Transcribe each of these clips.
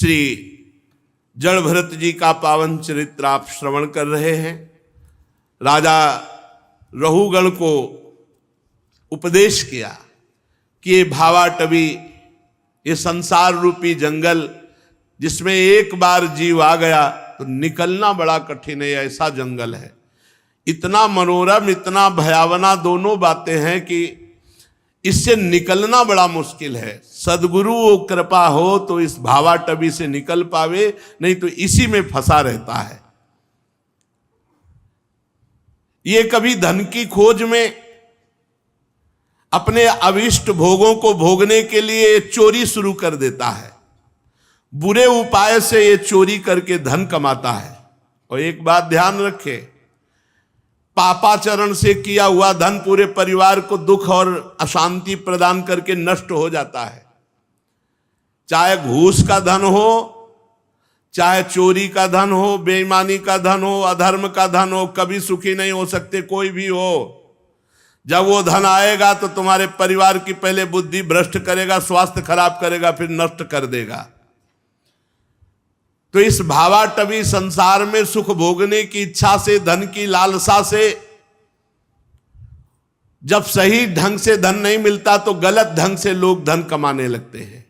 श्री जड़भरत जी का पावन चरित्र आप श्रवण कर रहे हैं। राजा रहुगण को उपदेश किया कि ये भावाटवी, ये संसार रूपी जंगल जिसमें एक बार जीव आ गया तो निकलना बड़ा कठिन है, ऐसा जंगल है। इतना मनोरम, इतना भयावना दोनों बातें हैं कि इससे निकलना बड़ा मुश्किल है। सदगुरु कृपा हो तो इस भावाटवी से निकल पावे, नहीं तो इसी में फंसा रहता है। ये कभी धन की खोज में अपने अविष्ट भोगों को भोगने के लिए चोरी शुरू कर देता है, बुरे उपाय से ये चोरी करके धन कमाता है। और एक बात ध्यान रखे, पापाचरण से किया हुआ धन पूरे परिवार को दुख और अशांति प्रदान करके नष्ट हो जाता है। चाहे घूस का धन हो, चाहे चोरी का धन हो, बेईमानी का धन हो, अधर्म का धन हो, कभी सुखी नहीं हो सकते कोई भी हो। जब वो धन आएगा तो तुम्हारे परिवार की पहले बुद्धि भ्रष्ट करेगा, स्वास्थ्य खराब करेगा, फिर नष्ट कर देगा। तो इस भावाटवी संसार में सुख भोगने की इच्छा से, धन की लालसा से, जब सही ढंग से धन नहीं मिलता तो गलत ढंग से लोग धन कमाने लगते हैं,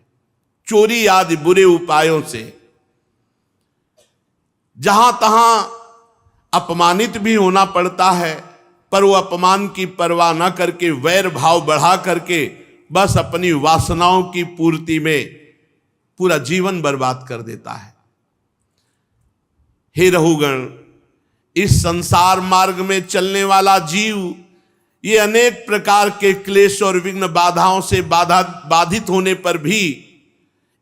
चोरी आदि बुरे उपायों से। जहां तहां अपमानित भी होना पड़ता है, पर वो अपमान की परवाह न करके वैर भाव बढ़ा करके बस अपनी वासनाओं की पूर्ति में पूरा जीवन बर्बाद कर देता है। हे रहुगण, इस संसार मार्ग में चलने वाला जीव ये अनेक प्रकार के क्लेश और विघ्न बाधाओं से बाधित होने पर भी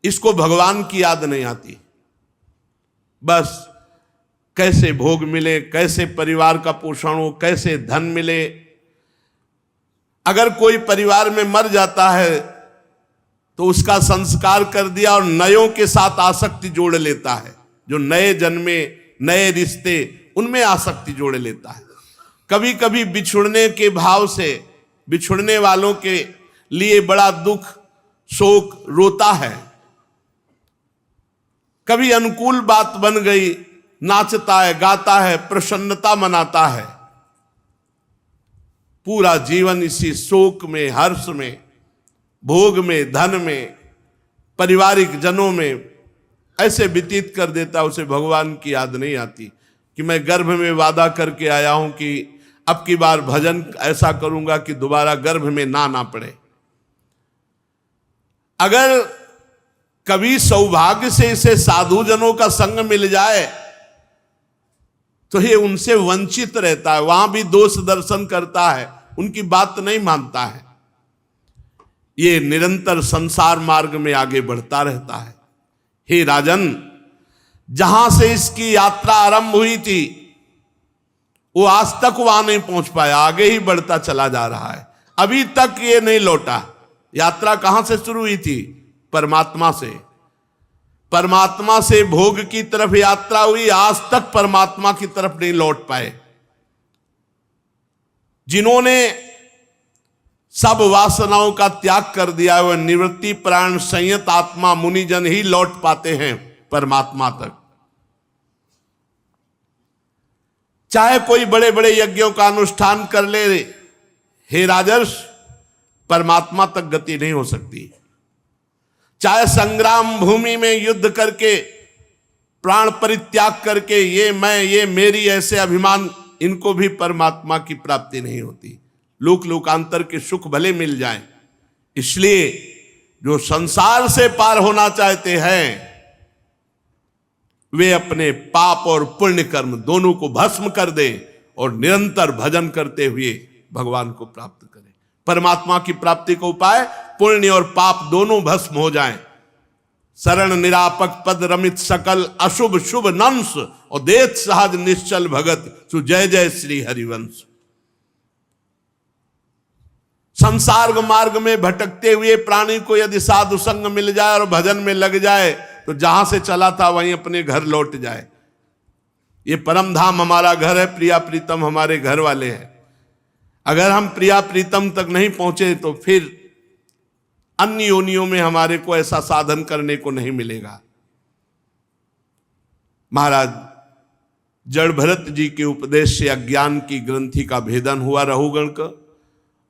इसको भगवान की याद नहीं आती। बस कैसे भोग मिले, कैसे परिवार का पोषण हो, कैसे धन मिले। अगर कोई परिवार में मर जाता है तो उसका संस्कार कर दिया और नयों के साथ आसक्ति जोड़ लेता है। जो नए जन्मे, नए रिश्ते, उनमें आसक्ति जोड़ लेता है। कभी कभी बिछुड़ने के भाव से बिछुड़ने वालों के लिए बड़ा दुख, शोक रोता है। कभी अनुकूल बात बन गई, नाचता है, गाता है, प्रसन्नता मनाता है। पूरा जीवन इसी शोक में, हर्ष में, भोग में, धन में, पारिवारिक जनों में ऐसे व्यतीत कर देता। उसे भगवान की याद नहीं आती कि मैं गर्भ में वादा करके आया हूं कि अब की बार भजन ऐसा करूंगा कि दोबारा गर्भ में ना पड़े। अगर कभी सौभाग्य से इसे साधु जनों का संग मिल जाए तो ये उनसे वंचित रहता है, वहां भी दोष दर्शन करता है, उनकी बात नहीं मानता है। ये निरंतर संसार मार्ग में आगे बढ़ता रहता है। हे राजन, जहां से इसकी यात्रा आरंभ हुई थी वो आज तक वहां नहीं पहुंच पाया, आगे ही बढ़ता चला जा रहा है। अभी तक ये नहीं लौटा। यात्रा कहां से शुरू हुई थी? परमात्मा से। परमात्मा से भोग की तरफ यात्रा हुई, आज तक परमात्मा की तरफ नहीं लौट पाए। जिन्होंने सब वासनाओं का त्याग कर दिया, वह निवृत्ति प्राण संयत आत्मा मुनिजन ही लौट पाते हैं परमात्मा तक। चाहे कोई बड़े बड़े यज्ञों का अनुष्ठान कर ले, हे राजर्ष, परमात्मा तक गति नहीं हो सकती। चाहे संग्राम भूमि में युद्ध करके, प्राण परित्याग करके, ये मैं, ये मेरी, ऐसे अभिमान, इनको भी परमात्मा की प्राप्ति नहीं होती। लोक लोकांतर के सुख भले मिल जाएं, इसलिए जो संसार से पार होना चाहते हैं वे अपने पाप और पुण्य कर्म दोनों को भस्म कर दें और निरंतर भजन करते हुए भगवान को प्राप्त करें। परमात्मा की प्राप्ति का उपाय पुण्य और पाप दोनों भस्म हो जाएं। शरण निरापक पद रमित सकल अशुभ शुभ नंस और देत सहज निश्चल भगत सु जय जय श्री हरिवंश। संसार मार्ग में भटकते हुए प्राणी को यदि साधु संग मिल जाए और भजन में लग जाए तो जहां से चला था वहीं अपने घर लौट जाए। ये परम धाम हमारा घर है, प्रिया प्रीतम हमारे घर वाले हैं। अगर हम प्रिया प्रीतम तक नहीं पहुंचे तो फिर अन्य योनियों में हमारे को ऐसा साधन करने को नहीं मिलेगा। महाराज जड़ भरत जी के उपदेश से अज्ञान की ग्रंथि का भेदन हुआ रहुगण का,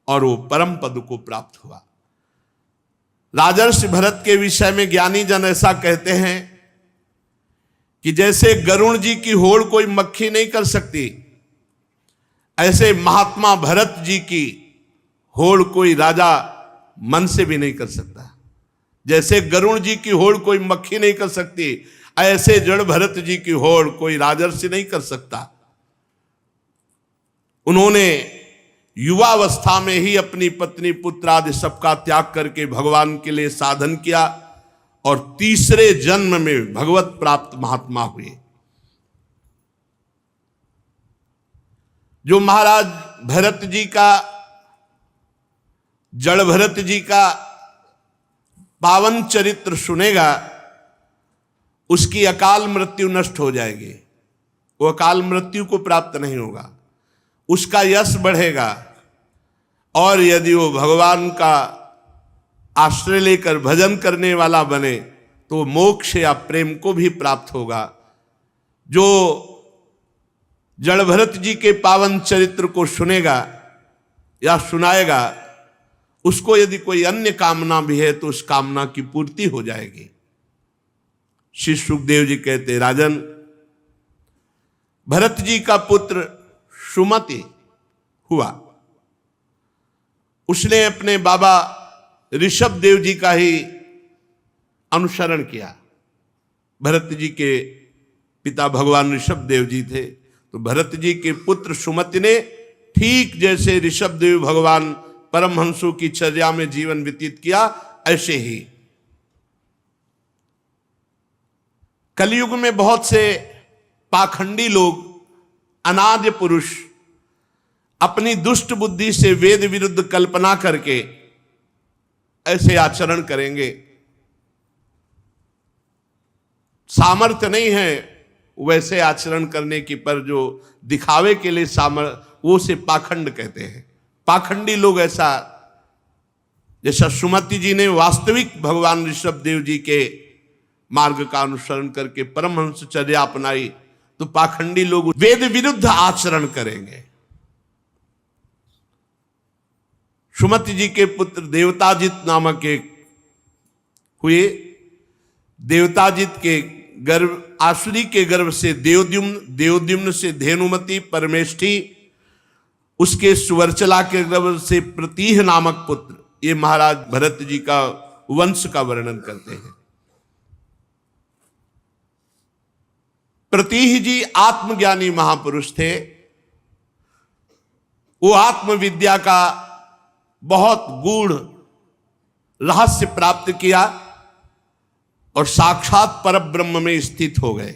और वो परम पद को प्राप्त हुआ। राजर्षि भरत के विषय में ज्ञानी जन ऐसा कहते हैं कि जैसे गरुण जी की होड़ कोई मक्खी नहीं कर सकती, ऐसे महात्मा भरत जी की होड़ कोई राजा मन से भी नहीं कर सकता। जैसे गरुण जी की होड़ कोई मक्खी नहीं कर सकती, ऐसे जड़ भरत जी की होड़ कोई राजर्षि नहीं कर सकता। उन्होंने युवावस्था में ही अपनी पत्नी पुत्र आदि सबका त्याग करके भगवान के लिए साधन किया और तीसरे जन्म में भगवत प्राप्त महात्मा हुए। जो महाराज भरत जी का, जड़ भरत जी का पावन चरित्र सुनेगा, उसकी अकाल मृत्यु नष्ट हो जाएगी, वो अकाल मृत्यु को प्राप्त नहीं होगा, उसका यश बढ़ेगा, और यदि वो भगवान का आश्रय लेकर भजन करने वाला बने तो मोक्ष या प्रेम को भी प्राप्त होगा। जो जड़ भरत जी के पावन चरित्र को सुनेगा या सुनाएगा, उसको यदि कोई अन्य कामना भी है तो उस कामना की पूर्ति हो जाएगी। श्री सुखदेव जी कहते, राजन, भरत जी का पुत्र सुमति हुआ, उसने अपने बाबा ऋषभ देव जी का ही अनुसरण किया। भरत जी के पिता भगवान ऋषभ देव जी थे, तो भरत जी के पुत्र सुमति ने ठीक जैसे ऋषभ देव भगवान परमहंसों की चर्या में जीवन व्यतीत किया, ऐसे ही कलयुग में बहुत से पाखंडी लोग, अनाद्य पुरुष अपनी दुष्ट बुद्धि से वेद विरुद्ध कल्पना करके ऐसे आचरण करेंगे। सामर्थ्य नहीं है वैसे आचरण करने की, पर जो दिखावे के लिए सामर्थ्य, वो से पाखंड कहते हैं। पाखंडी लोग ऐसा, जैसा सुमति जी ने वास्तविक भगवान ऋषभ देव जी के मार्ग का अनुसरण करके परमहंसचर्या अपनाई, तो पाखंडी लोग वेद विरुद्ध आचरण करेंगे। सुमति जी के पुत्र देवताजित नामक एक हुए। देवताजित के गर्भ, आसुरी के गर्भ से देवद्युम्न से धेनुमति परमेष्ठी, उसके सुवर्चला के गर्भ से प्रतीह नामक पुत्र, ये महाराज भरत जी का वंश का वर्णन करते हैं। प्रतीह जी आत्मज्ञानी महापुरुष थे। वो आत्मविद्या का बहुत गूढ़ रहस्य प्राप्त किया और साक्षात परब्रह्म में स्थित हो गए।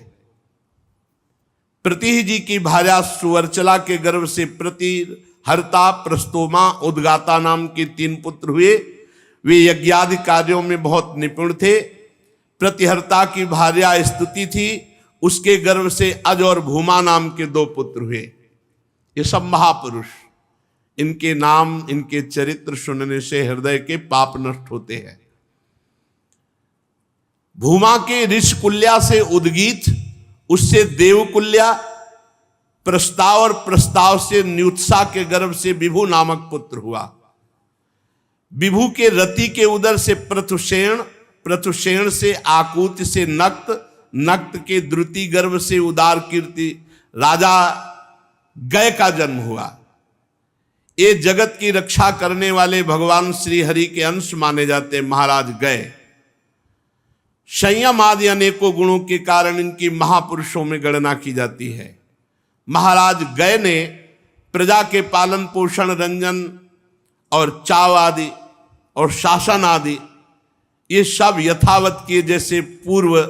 प्रतीह जी की भार्या सुवर्चला के गर्भ से प्रतिहर्ता, प्रस्तोमा, उद्गाता नाम के 3 पुत्र हुए। वे यज्ञादि कार्यों में बहुत निपुण थे। प्रतिहर्ता की भार्या स्तुति थी, उसके गर्भ से अज और भूमा नाम के 2 पुत्र हुए। ये सब महापुरुष, इनके नाम, इनके चरित्र सुनने से हृदय के पाप नष्ट होते हैं। भूमा के ऋषकुल्या से उद्गीत, उससे देवकुल्या, प्रस्ताव और प्रस्ताव से न्युत्सा के गर्भ से विभु नामक पुत्र हुआ। विभु के रति के उदर से प्रथुषेण, प्रथुषेण से आकूत से नक्त, नक्त के द्रुति गर्भ से उदार कीर्ति राजा गय का जन्म हुआ। ये जगत की रक्षा करने वाले भगवान श्री हरि के अंश माने जाते महाराज गय। संयम आदि अनेकों गुणों के कारण इनकी महापुरुषों में गणना की जाती है। महाराज गय ने प्रजा के पालन पोषण, रंजन और चाव आदि और शासन आदि ये सब यथावत किए जैसे पूर्व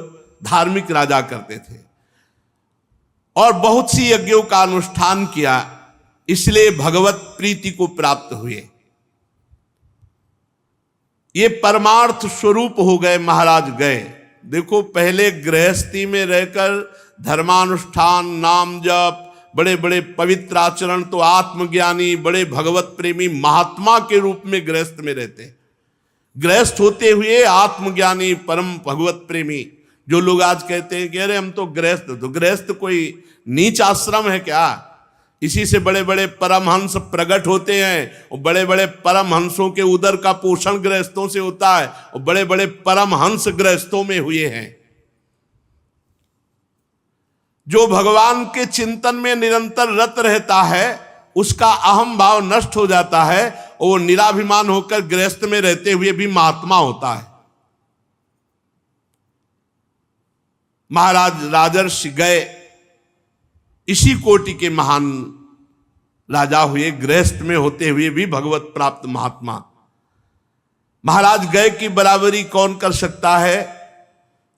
धार्मिक राजा करते थे, और बहुत सी यज्ञों का अनुष्ठान किया, इसलिए भगवत प्रीति को प्राप्त हुए। ये परमार्थ स्वरूप हो गए महाराज गए। देखो, पहले गृहस्थी में रहकर धर्मानुष्ठान, नाम जप, बड़े बड़े पवित्र आचरण, तो आत्मज्ञानी, बड़े भगवत प्रेमी महात्मा के रूप में गृहस्थ में रहते। गृहस्थ होते हुए आत्मज्ञानी, परम भगवत प्रेमी, जो लोग आज कहते हैं कि अरे हम तो गृहस्थ कोई नीच आश्रम है क्या? इसी से बड़े बड़े परमहंस प्रकट होते हैं और बड़े बड़े परमहंसों के उदर का पोषण गृहस्थों से होता है और बड़े बड़े परमहंस गृहस्थों में हुए हैं। जो भगवान के चिंतन में निरंतर रत रहता है उसका अहम भाव नष्ट हो जाता है और वो निराभिमान होकर गृहस्थ में रहते हुए भी महात्मा होता है। महाराज राजर्षि गए इसी कोटि के महान राजा हुए, गृहस्थ में होते हुए भी भगवत प्राप्त महात्मा। महाराज गए की बराबरी कौन कर सकता है?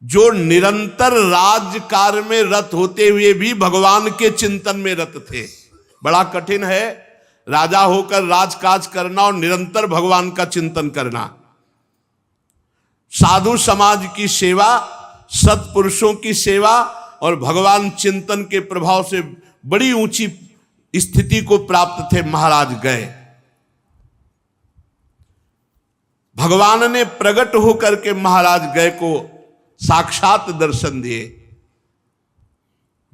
जो निरंतर राज्य कार्य में रत होते हुए भी भगवान के चिंतन में रत थे। बड़ा कठिन है राजा होकर राजकाज करना और निरंतर भगवान का चिंतन करना। साधु समाज की सेवा, सत्पुरुषों की सेवा और भगवान चिंतन के प्रभाव से बड़ी ऊंची स्थिति को प्राप्त थे महाराज गए। भगवान ने प्रकट होकर के महाराज गए को साक्षात दर्शन दिए।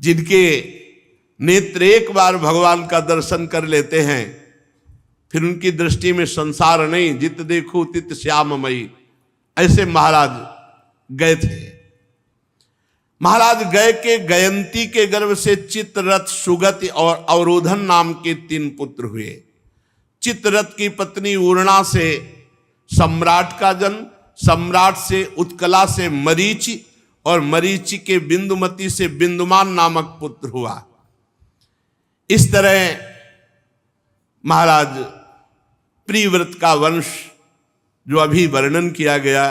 जिनके नेत्र एक बार भगवान का दर्शन कर लेते हैं फिर उनकी दृष्टि में संसार नहीं, जित देखो तित श्याममयी, ऐसे महाराज गए थे। महाराज गए के गयंती के गर्भ से चित्ररथ, सुगति और अवरोधन नाम के 3 पुत्र हुए। चित्ररथ की पत्नी उर्णा से सम्राट का जन्म, सम्राट से उत्कला से मरीचि और मरीचि के बिंदुमती से बिंदुमान नामक पुत्र हुआ। इस तरह महाराज प्रियव्रत का वंश जो अभी वर्णन किया गया,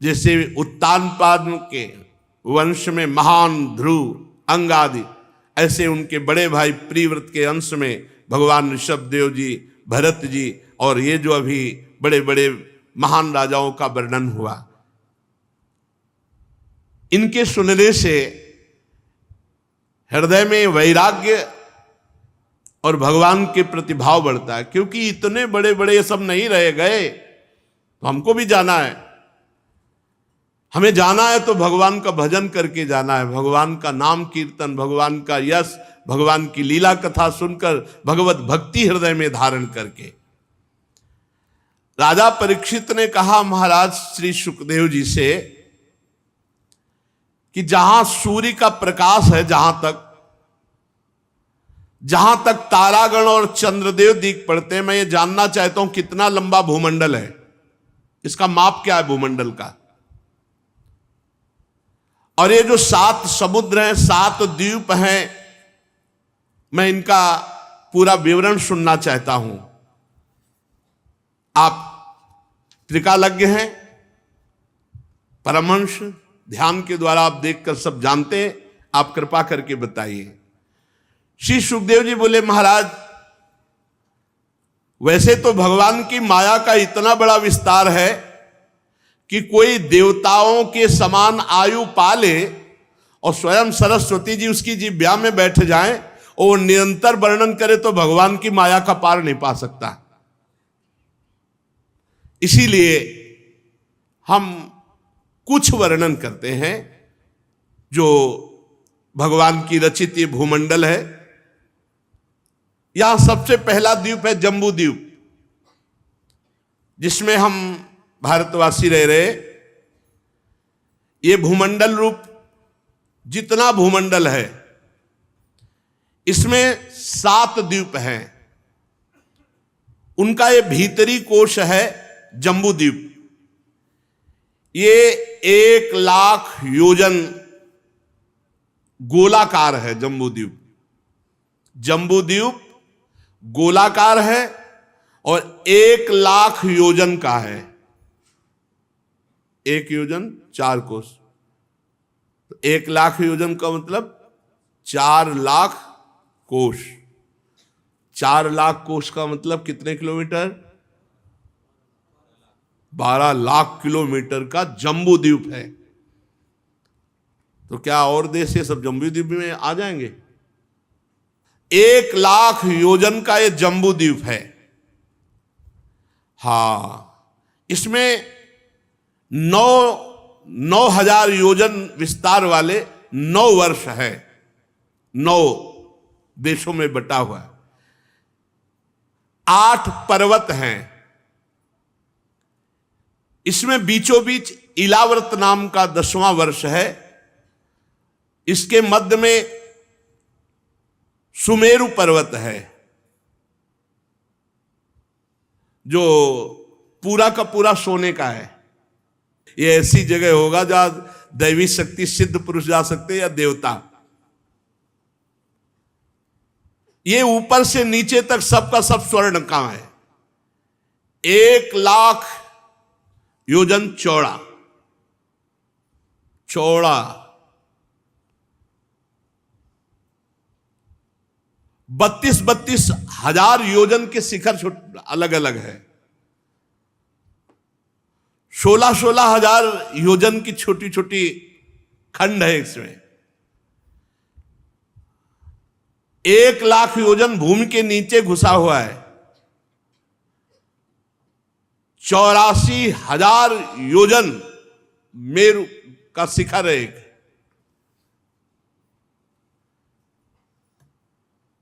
जैसे उत्तानपाद के वंश में महान ध्रुव, अंगादि, ऐसे उनके बड़े भाई प्रियव्रत के अंश में भगवान ऋषभदेव जी, भरत जी और ये जो अभी बड़े बड़े महान राजाओं का वर्णन हुआ। इनके सुनने से हृदय में वैराग्य और भगवान के प्रति भाव बढ़ता है, क्योंकि इतने बड़े बड़े ये सब नहीं रह गए, तो हमको भी जाना है। हमें जाना है तो भगवान का भजन करके जाना है, भगवान का नाम कीर्तन, भगवान का यश, भगवान की लीला कथा सुनकर भगवत भक्ति हृदय में धारण करके। राजा परीक्षित ने कहा महाराज श्री सुखदेव जी से कि जहां सूर्य का प्रकाश है, जहां तक तारागण और चंद्रदेव दिख पड़ते हैं, मैं ये जानना चाहता हूं कितना लंबा भूमंडल है, इसका माप क्या है भूमंडल का। और ये जो 7 समुद्र हैं, 7 द्वीप हैं, मैं इनका पूरा विवरण सुनना चाहता हूं। आप त्रिकालज्ञ हैं, परमहंस, ध्यान के द्वारा आप देखकर सब जानते हैं, आप कृपा करके बताइए। श्री सुखदेव जी बोले महाराज वैसे तो भगवान की माया का इतना बड़ा विस्तार है कि कोई देवताओं के समान आयु पाले और स्वयं सरस्वती जी उसकी जिह्वा में बैठ जाएं और निरंतर वर्णन करे तो भगवान की माया का पार नहीं पा सकता। इसीलिए हम कुछ वर्णन करते हैं। जो भगवान की रचित ये भूमंडल है, यहां सबसे पहला द्वीप है जम्बू द्वीप, जिसमें हम भारतवासी रह रहे। ये भूमंडल रूप जितना भूमंडल है, इसमें 7 द्वीप हैं। उनका ये भीतरी कोश है जम्बू द्वीप। ये 1,00,000 योजन गोलाकार है जम्बू द्वीप। जम्बू द्वीप गोलाकार है और 1,00,000 योजन का है। 1 योजन 4 कोस, तो 1,00,000 योजन का मतलब 4,00,000 कोस। 4,00,000 कोस का मतलब कितने किलोमीटर? 12,00,000 किलोमीटर का जम्बू द्वीप है। तो क्या और देश ये सब जम्बू द्वीप में आ जाएंगे? 1,00,000 योजन का ये जम्बू द्वीप है। हाँ, इसमें 9 9,000 योजन विस्तार वाले 9 वर्ष है, 9 देशों में बटा हुआ है। 8 पर्वत हैं। इसमें बीचों बीच इलाव्रत नाम का 10वां वर्ष है। इसके मध्य में सुमेरु पर्वत है, जो पूरा का पूरा सोने का है। ये ऐसी जगह होगा जहां दैवी शक्ति सिद्ध पुरुष जा सकते हैं या देवता। ये ऊपर से नीचे तक सबका सब स्वर्ण का है। 1,00,000 योजन चौड़ा 32 हजार योजन के शिखर अलग अलग है। 16 हजार योजन की छोटी छोटी खंड है इसमें। 1,00,000 योजन भूमि के नीचे घुसा हुआ है। 84,000 योजन मेरु का शिखर है एक।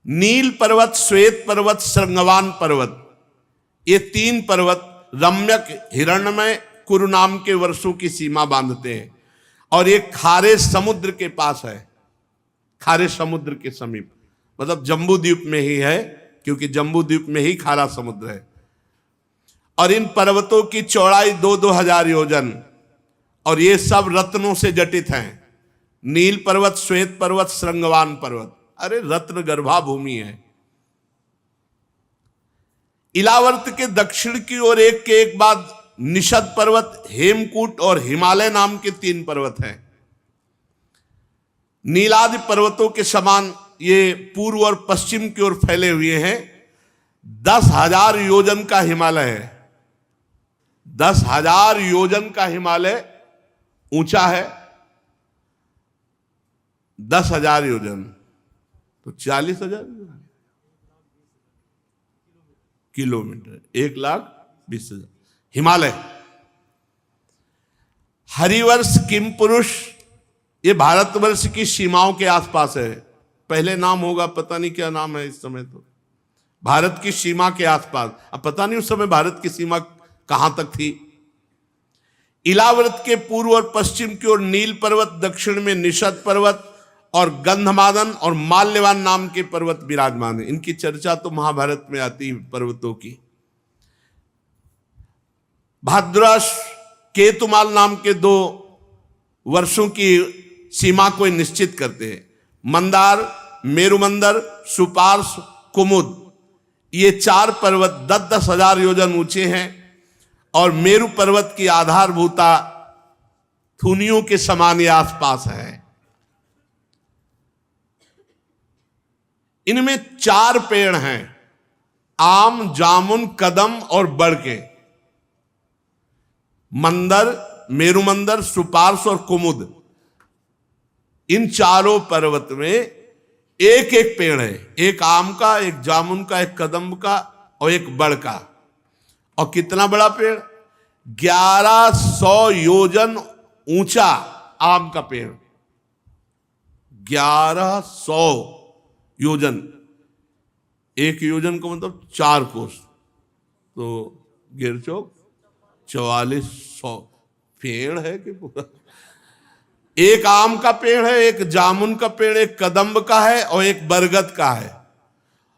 नील पर्वत, श्वेत पर्वत, श्रृंगवान पर्वत, ये 3 पर्वत रम्यक हिरण्मय कुरु नाम के वर्षों की सीमा बांधते हैं। और ये खारे समुद्र के पास है, खारे समुद्र के समीप, मतलब जम्बू द्वीप में ही है, क्योंकि जम्बू द्वीप में ही खारा समुद्र है। और इन पर्वतों की चौड़ाई 2-2 हजार योजन, और ये सब रत्नों से जटित हैं। नील पर्वत, श्वेत पर्वत, श्रृंगवान पर्वत, अरे रत्न गर्भा भूमि है। इलावर्त के दक्षिण की ओर एक के एक बाद निषद पर्वत, हेमकूट और हिमालय नाम के 3 पर्वत हैं। नीलादि पर्वतों के समान ये पूर्व और पश्चिम की ओर फैले हुए हैं। 10,000 योजन का हिमालय है। 10,000 योजन का हिमालय ऊंचा है। 10,000 योजन तो 40,000 किलोमीटर, 1,20,000 हिमालय। हरिवर्ष किम पुरुष, ये भारतवर्ष की सीमाओं के आसपास है। पहले नाम होगा, पता नहीं क्या नाम है इस समय। तो भारत की सीमा के आसपास, अब पता नहीं उस समय भारत की सीमा कहां तक थी। इलाव्रत के पूर्व और पश्चिम की ओर नील पर्वत, दक्षिण में निषद पर्वत और गंधमादन और माल्यवान नाम के पर्वत विराजमान है। इनकी चर्चा तो महाभारत में आती है पर्वतों की। भाद्रस केतुमाल नाम के 2 वर्षों की सीमा को निश्चित करते हैं। मंदार, मेरुमंदर, सुपार्श, कुमुद, ये 4 पर्वत 10-10 हजार योजन ऊंचे हैं। और मेरु पर्वत की आधारभूता थुनियों के समान ये आसपास है। इनमें 4 पेड़ हैं, आम, जामुन, कदम और बड़के। मंदर, मेरुमंदर, सुपार्श और कुमुद, इन चारों पर्वत में एक एक पेड़ है। एक आम का, एक जामुन का, एक कदम का और एक बड़ का। और कितना बड़ा पेड़, 1100 योजन ऊंचा आम का पेड़। 1100 योजन, एक योजन का मतलब 4 कोस, तो गिरचोक 4400 पेड़ है कि पूरा। एक आम का पेड़ है, एक जामुन का पेड़, एक कदम्ब का है और एक बरगद का है।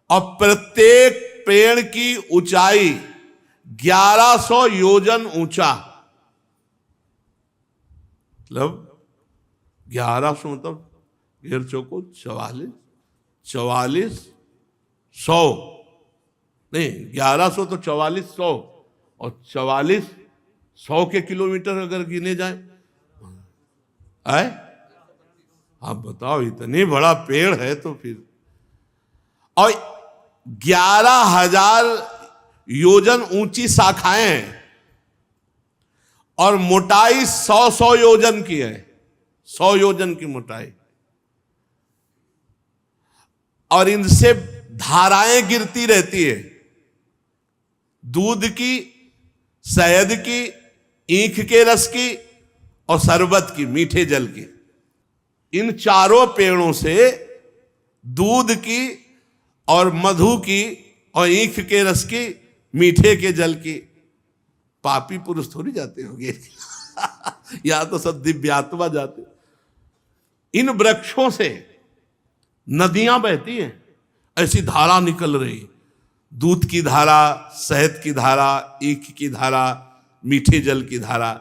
और प्रत्येक पेड़ की ऊंचाई 1100 योजन ऊंचा, मतलब 1100 मतलब घेर चौको 4400 नहीं, 1100 तो 4400 और 4400 के किलोमीटर अगर गिने जाए, आप बताओ, इतनी बड़ा पेड़ है तो फिर। और 11,000 योजन ऊंची शाखाएं हैं और मोटाई 100 योजन की है। 100 योजन की मोटाई। और इनसे धाराएं गिरती रहती है, दूध की, शहद की, ईख के रस की और शरबत की, मीठे जल की। इन चारों पेड़ों से दूध की और मधु की और ईख के रस की, मीठे के जल की। पापी पुरुष थोड़ी जाते होंगे या तो सब दिव्यात्मा जाते। इन वृक्षों से नदियां बहती हैं, ऐसी धारा निकल रही, दूध की धारा, शहद की धारा, ईख की धारा, मीठे जल की धारा।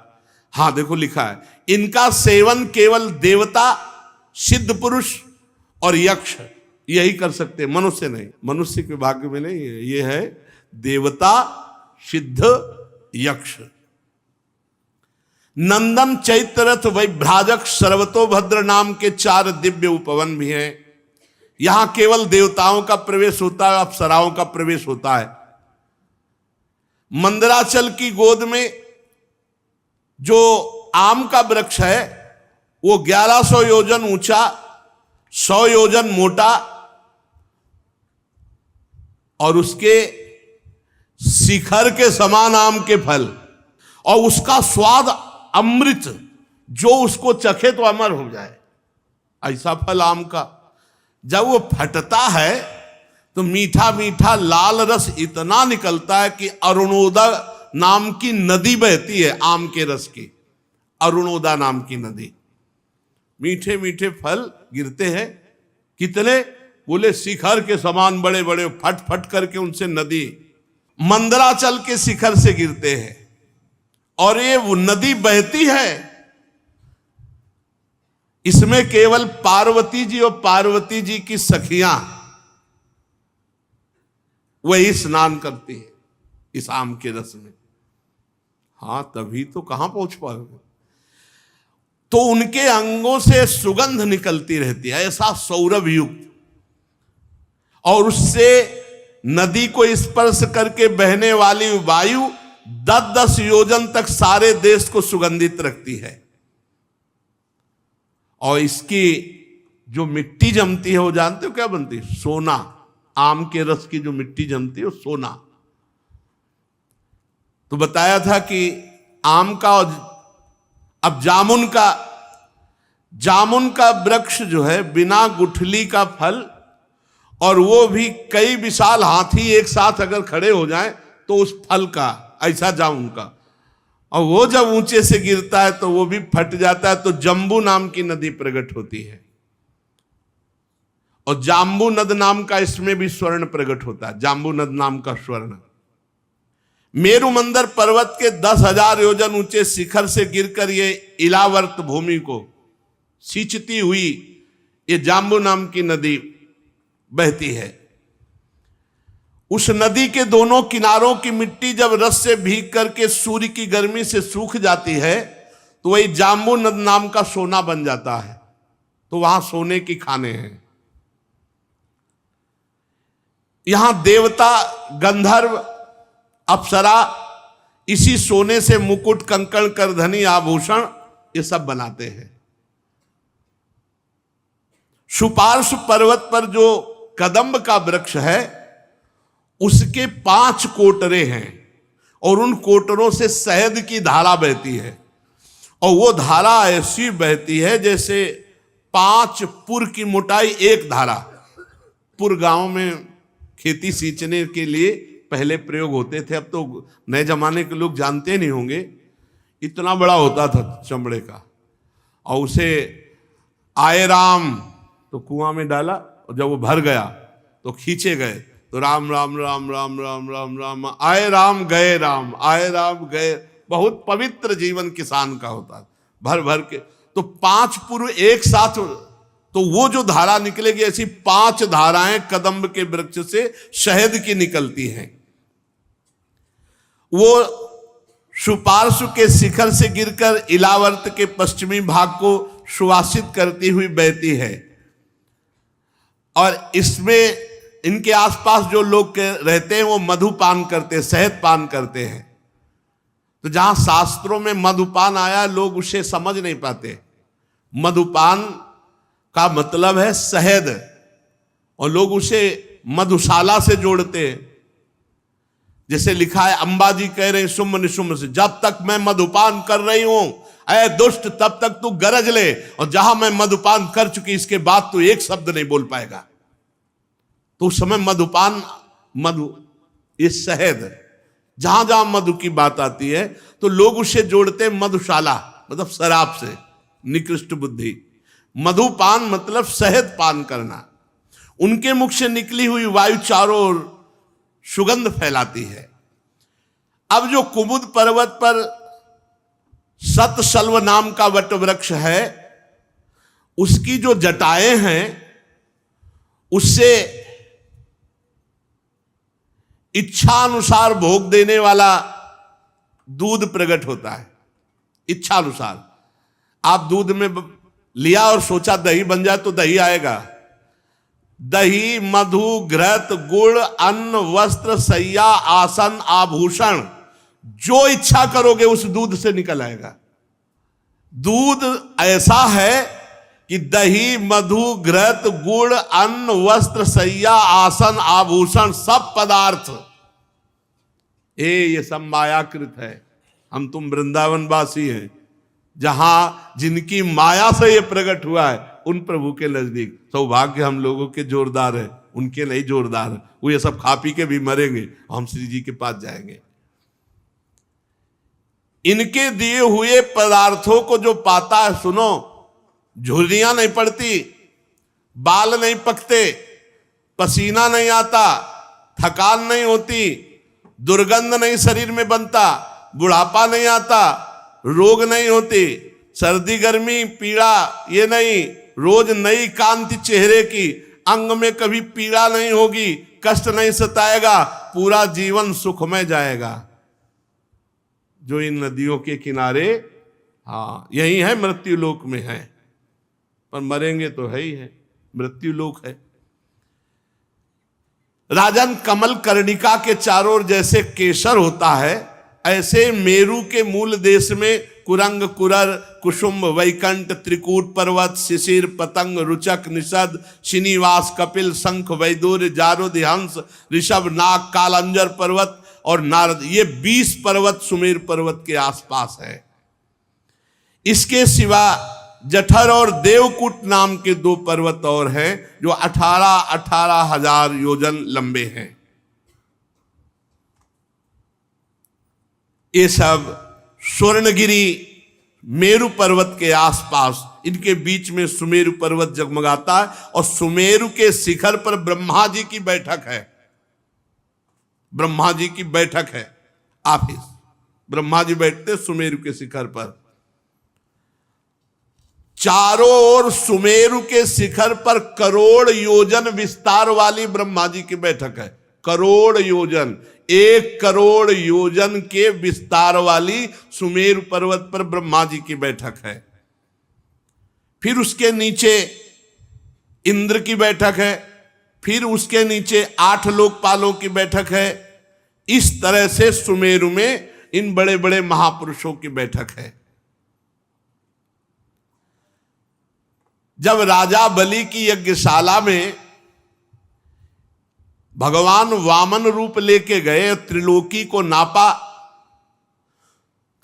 हाँ देखो लिखा है, इनका सेवन केवल देवता, सिद्ध पुरुष और यक्ष यही कर सकते, मनुष्य नहीं। मनुष्य के भाग्य में नहीं है, ये है देवता, सिद्ध, यक्ष। नंदन, चैत्ररथ, वैभ्राजक, सर्वतोभद्र नाम के 4 दिव्य उपवन भी हैं। यहां केवल देवताओं का प्रवेश होता है, अप्सराओं का प्रवेश होता है। मंदराचल की गोद में जो आम का वृक्ष है वो 1100 योजन ऊंचा, 100 योजन मोटा और उसके शिखर के समान आम के फल, और उसका स्वाद अमृत, जो उसको चखे तो अमर हो जाए, ऐसा फल आम का। जब वो फटता है तो मीठा मीठा लाल रस इतना निकलता है कि अरुणोदा नाम की नदी बहती है आम के रस की, अरुणोदा नाम की नदी। मीठे मीठे फल गिरते हैं, कितने? बोले शिखर के समान बड़े बड़े, फट फट करके उनसे नदी मंदराचल के शिखर से गिरते हैं। और ये वो नदी बहती है, इसमें केवल पार्वती जी और पार्वती जी की सखियां वही स्नान करती है इस आम के रस में। हाँ तभी तो कहां पहुंच पाओगे। तो उनके अंगों से सुगंध निकलती रहती है, ऐसा सौरभ युक्त, और उससे नदी को स्पर्श करके बहने वाली वायु 10-10 योजन तक सारे देश को सुगंधित रखती है। और इसकी जो मिट्टी जमती है वो जानते हो क्या बनती है? सोना। आम के रस की जो मिट्टी जमती है वो सोना। तो बताया था कि आम का और अब जामुन का वृक्ष जो है बिना गुठली का फल, और वो भी कई विशाल हाथी एक साथ अगर खड़े हो जाएं तो उस फल का, ऐसा जामुन का, और वो जब ऊंचे से गिरता है तो वो भी फट जाता है, तो जम्बू नाम की नदी प्रकट होती है। और जाम्बू नद नाम का इसमें भी स्वर्ण प्रकट होता है, जाम्बू नद नाम का स्वर्ण। मेरु मंदर पर्वत के 10,000 योजन ऊंचे शिखर से गिरकर ये इलावर्त भूमि को सींचती हुई ये जाम्बू नाम की नदी बहती है। उस नदी के दोनों किनारों की मिट्टी जब रस से भीग करके सूर्य की गर्मी से सूख जाती है तो वही जाम्बू नद नाम का सोना बन जाता है। तो वहां सोने की खाने हैं। यहां देवता, गंधर्व, अप्सरा इसी सोने से मुकुट, कंकण, करधनी, आभूषण ये सब बनाते हैं। सुपार्श्व पर्वत पर जो कदम्ब का वृक्ष है उसके 5 कोटरे हैं और उन कोटरों से शहद की धारा बहती है। और वो धारा ऐसी बहती है जैसे 5 पुर की मोटाई एक धारा। पुर गांव में खेती सींचने के लिए पहले प्रयोग होते थे, अब तो नए जमाने के लोग जानते नहीं होंगे। इतना बड़ा होता था चमड़े का, और उसे आए राम तो कुआं में डाला, और जब वो भर गया तो खींचे गए तो राम राम राम राम राम राम राम, आए राम गए राम, आए राम गए। बहुत पवित्र जीवन किसान का होता, भर भर के। तो 5 पुर एक साथ, तो वो जो धारा निकलेगी ऐसी 5 धाराएं कदम्ब के वृक्ष से शहद की निकलती हैं। वो सुपार्श्व के शिखर से गिरकर इलावर्त के पश्चिमी भाग को सुवासित करती हुई बहती है। और इसमें इनके आसपास जो लोग रहते हैं वो मधुपान करते हैं, शहद पान करते हैं। तो जहां शास्त्रों में मधुपान आया लोग उसे समझ नहीं पाते। मधुपान का मतलब है शहद, और लोग उसे मधुशाला से जोड़ते हैं। जैसे लिखा है, अंबाजी कह रहे शुम्भ निशुम्भ से, जब तक मैं मधुपान कर रही हूं ऐ दुष्ट, तब तक तू गरज ले, और जहां मैं मधुपान कर चुकी इसके बाद तू एक शब्द नहीं बोल पाएगा। तो उस समय मधुपान, मधु, ये शहद, जहां जहां मधु की बात आती है तो लोग उसे जोड़ते हैं मधुशाला, मतलब शराब से, निकृष्ट बुद्धि। मधुपान मतलब शहद पान करना। उनके मुख से निकली हुई वायु चारों ओर सुगंध फैलाती है। अब जो कुमुद पर्वत पर सतसल्व नाम का वट वृक्ष है, उसकी जो जटाएं हैं उससे इच्छा अनुसार भोग देने वाला दूध प्रकट होता है। इच्छा अनुसार आप दूध में लिया और सोचा दही बन जाए तो दही आएगा। दही, मधु, घृत, गुड़, अन्न, वस्त्र, शैया, आसन, आभूषण, जो इच्छा करोगे उस दूध से निकल आएगा। दूध ऐसा है कि दही, मधु, घृत, गुड़, अन्न, वस्त्र, शैया, आसन, आभूषण, सब पदार्थ ये सब मायाकृत है। हम तुम वृंदावनवासी हैं, जहां जिनकी माया से ये प्रकट हुआ है, उन प्रभु के नजदीक सौभाग्य हम लोगों के जोरदार है, उनके नहीं जोरदार है। वो ये सब खा पी के भी मरेंगे, हम श्री जी के पास जाएंगे। इनके दिए हुए पदार्थों को जो पाता है, सुनो, झुर्रियां नहीं पड़ती, बाल नहीं पकते, पसीना नहीं आता, थकान नहीं होती, दुर्गंध नहीं शरीर में बनता, बुढ़ापा नहीं आता, रोग नहीं होती, सर्दी गर्मी पीड़ा ये नहीं, रोज नई कांति चेहरे की, अंग में कभी पीड़ा नहीं होगी, कष्ट नहीं सताएगा, पूरा जीवन सुखमय जाएगा। जो इन नदियों के किनारे, हाँ यही है, मृत्यु लोक में है, पर मरेंगे तो है ही है, मृत्यु लोक है। राजन, कमल कर्णिका के चारों ओर जैसे केसर होता है, ऐसे मेरू के मूल देश में कुरंग, कुरर, कुसुम, वैकंठ, त्रिकूट पर्वत, शिशिर, पतंग, रुचक, निषद, श्रीनिवास, कपिल, शंख, वैदूर्य, जारुद, हंस, ऋषभ, नाग, कालंजर पर्वत और नारद, ये 20 पर्वत सुमेर पर्वत के आसपास है। इसके सिवा जठर और देवकूट नाम के 2 पर्वत और हैं जो 18 हजार योजन लंबे हैं। ये सब स्वर्णगिरी मेरु पर्वत के आसपास, इनके बीच में सुमेरु पर्वत जगमगाता है, और सुमेरु के शिखर पर ब्रह्मा जी की बैठक है। ब्रह्मा जी की बैठक है, ऑफिस, ब्रह्मा जी बैठते सुमेरु के शिखर पर। चारों ओर सुमेरु के शिखर पर करोड़ योजन विस्तार वाली ब्रह्मा जी की बैठक है। करोड़ योजन, 1 करोड़ योजन के विस्तार वाली सुमेरु पर्वत पर ब्रह्मा जी की बैठक है। फिर उसके नीचे इंद्र की बैठक है, फिर उसके नीचे 8 लोकपालों की बैठक है। इस तरह से सुमेरु में इन बड़े बड़े महापुरुषों की बैठक है। जब राजा बलि की यज्ञशाला में भगवान वामन रूप लेके गए, त्रिलोकी को नापा,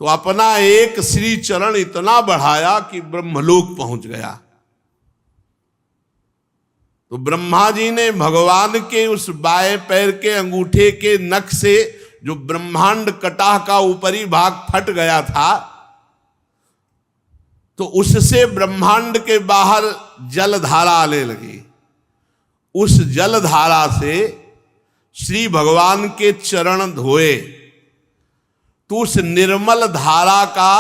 तो अपना एक श्री चरण इतना बढ़ाया कि ब्रह्मलोक पहुंच गया। तो ब्रह्मा जी ने भगवान के उस बाएं पैर के अंगूठे के नख से जो ब्रह्मांड कटाह का ऊपरी भाग फट गया था, तो उससे ब्रह्मांड के बाहर जलधारा आने लगी। उस जलधारा से श्री भगवान के चरण धोए, तो उस निर्मल धारा का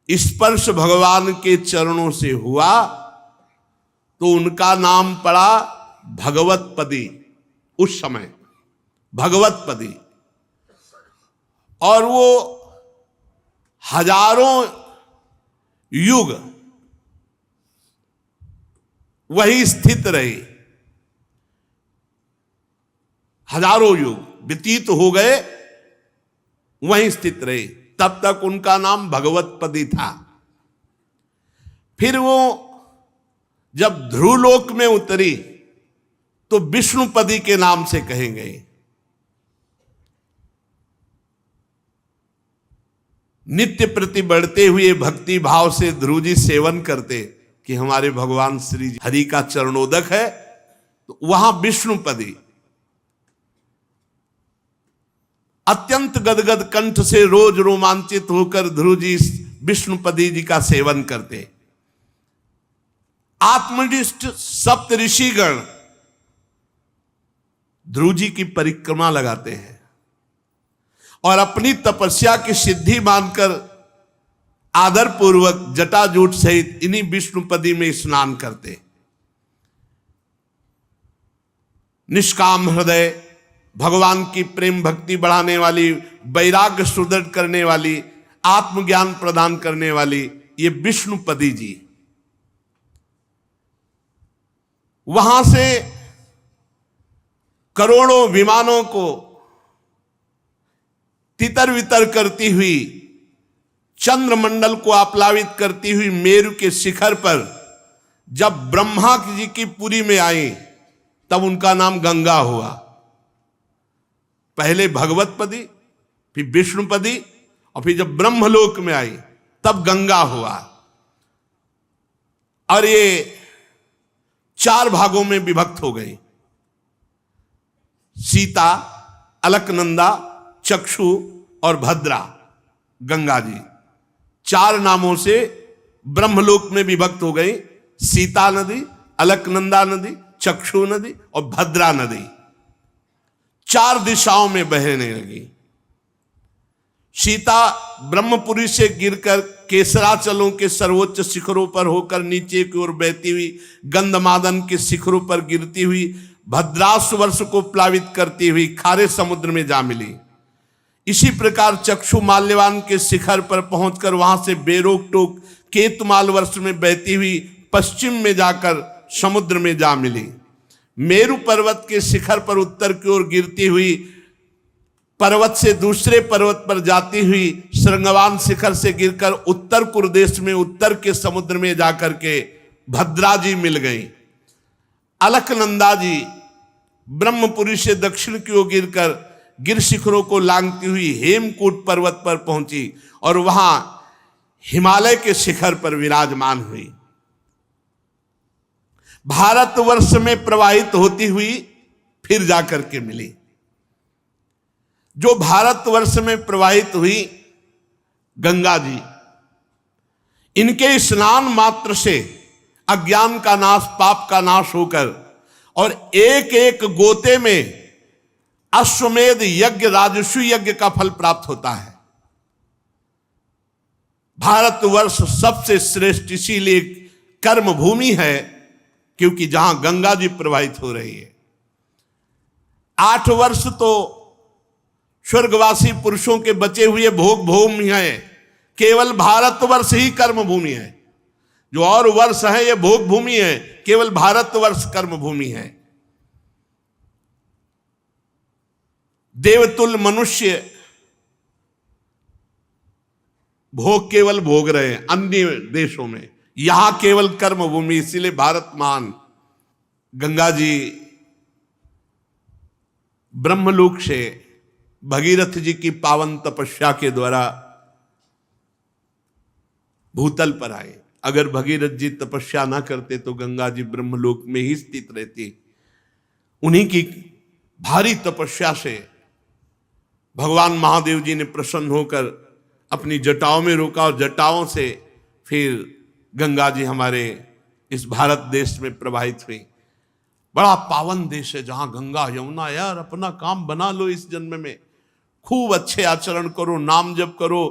स्पर्श भगवान के चरणों से हुआ, तो उनका नाम पड़ा भगवतपदी। उस समय भगवतपदी, और वो हजारों युग वही स्थित रही। हजारों युग व्यतीत हो गए, वहीं स्थित रहे, तब तक उनका नाम भगवतपदी था। फिर वो जब ध्रुवलोक में उतरी तो विष्णुपदी के नाम से कहेंगे। नित्य प्रति बढ़ते हुए भक्ति भाव से ध्रुव जी सेवन करते कि हमारे भगवान श्री हरि का चरणोदक है, तो वहां विष्णुपदी अत्यंत गदगद कंठ से रोज रोमांचित होकर ध्रुव जी विष्णुपदी जी का सेवन करते। आत्मनिष्ठ सप्त ऋषिगण ध्रुव जी की परिक्रमा लगाते हैं और अपनी तपस्या की सिद्धि मानकर आदर पूर्वक जटाजूट सहित इन्हीं विष्णुपदी में स्नान करते। निष्काम हृदय, भगवान की प्रेम भक्ति बढ़ाने वाली, वैराग्य सुदृढ़ करने वाली, आत्मज्ञान प्रदान करने वाली ये विष्णुपदी जी वहां से करोड़ों विमानों को तितर वितर करती हुई, चंद्रमंडल को आप्लावित करती हुई मेरु के शिखर पर जब ब्रह्मा जी की पुरी में आई तब उनका नाम गंगा हुआ। पहले भगवतपदी, फिर विष्णुपदी, और फिर जब ब्रह्मलोक में आई तब गंगा हुआ। और ये 4 भागों में विभक्त हो गई। सीता, अलकनंदा, चक्षु और भद्रा, गंगा जी 4 नामों से ब्रह्मलोक में विभक्त हो गई। सीता नदी, अलकनंदा नदी, चक्षु नदी और भद्रा नदी 4 दिशाओं में बहने लगी। सीता ब्रह्मपुरी से गिरकर केसराचलों के सर्वोच्च शिखरों पर होकर नीचे की ओर बहती हुई गंधमादन के शिखरों पर गिरती हुई भद्रास वर्ष को प्लावित करती हुई खारे समुद्र में जा मिली। इसी प्रकार चक्षु माल्यवान के शिखर पर पहुंचकर वहां से बेरोक टोक केतुमाल वर्ष में बहती हुई पश्चिम में जाकर समुद्र में जा मिली। मेरु पर्वत के शिखर पर उत्तर की ओर गिरती हुई पर्वत से दूसरे पर्वत पर जाती हुई श्रृंगवान शिखर से गिरकर उत्तर कुरुदेश में उत्तर के समुद्र में जाकर के भद्रा जी मिल गई। अलकनंदा जी ब्रह्मपुरी से दक्षिण की ओर गिरकर गिर शिखरों को लांघती हुई हेमकूट पर्वत पर पहुंची और वहां हिमालय के शिखर पर विराजमान हुई। भारतवर्ष में प्रवाहित होती हुई फिर जाकर के मिली। जो भारतवर्ष में प्रवाहित हुई गंगा जी, इनके स्नान मात्र से अज्ञान का नाश, पाप का नाश होकर और एक एक गोते में अश्वमेध यज्ञ, राजस्व यज्ञ का फल प्राप्त होता है। भारतवर्ष सबसे श्रेष्ठ इसीलिए कर्म भूमि है क्योंकि जहां गंगा जी प्रवाहित हो रही है। 8 वर्ष तो स्वर्गवासी पुरुषों के बचे हुए भोग भूमि है, केवल भारतवर्ष ही कर्म भूमि है। जो और वर्ष है ये भोग भूमि है, केवल भारतवर्ष कर्म भूमि है। देवतुल्य मनुष्य भोग केवल भोग रहे हैं अन्य देशों में, यहां केवल कर्म भूमि, इसीलिए भारत महान। गंगा जी ब्रह्मलोक से भगीरथ जी की पावन तपस्या के द्वारा भूतल पर आए। अगर भगीरथ जी तपस्या ना करते तो गंगा जी ब्रह्मलोक में ही स्थित रहती। उन्हीं की भारी तपस्या से भगवान महादेव जी ने प्रसन्न होकर अपनी जटाओं में रोका और जटाओं से फिर गंगा जी हमारे इस भारत देश में प्रवाहित हुई। बड़ा पावन देश है जहां गंगा यमुना। यार अपना काम बना लो इस जन्म में, खूब अच्छे आचरण करो, नाम जप करो,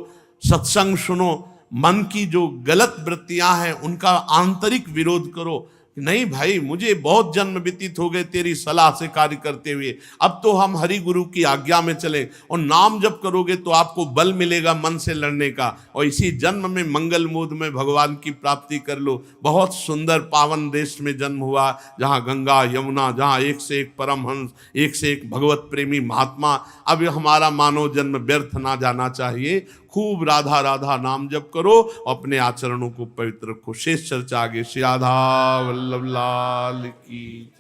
सत्संग सुनो, मन की जो गलत वृत्तियां हैं उनका आंतरिक विरोध करो। नहीं भाई, मुझे बहुत जन्म व्यतीत हो गए तेरी सलाह से कार्य करते हुए, अब तो हम हरि गुरु की आज्ञा में चले। और नाम जप करोगे तो आपको बल मिलेगा मन से लड़ने का, और इसी जन्म में मंगल मूड में भगवान की प्राप्ति कर लो। बहुत सुंदर पावन देश में जन्म हुआ जहाँ गंगा यमुना, जहाँ एक से एक परमहंस, एक से एक भगवत प्रेमी महात्मा। अब हमारा मानव जन्म व्यर्थ ना जाना चाहिए। खूब राधा राधा नाम जप करो, अपने आचरणों को पवित्र रखो। शेष चर्चा आगे। श्री राधा वल्लभ लाल की।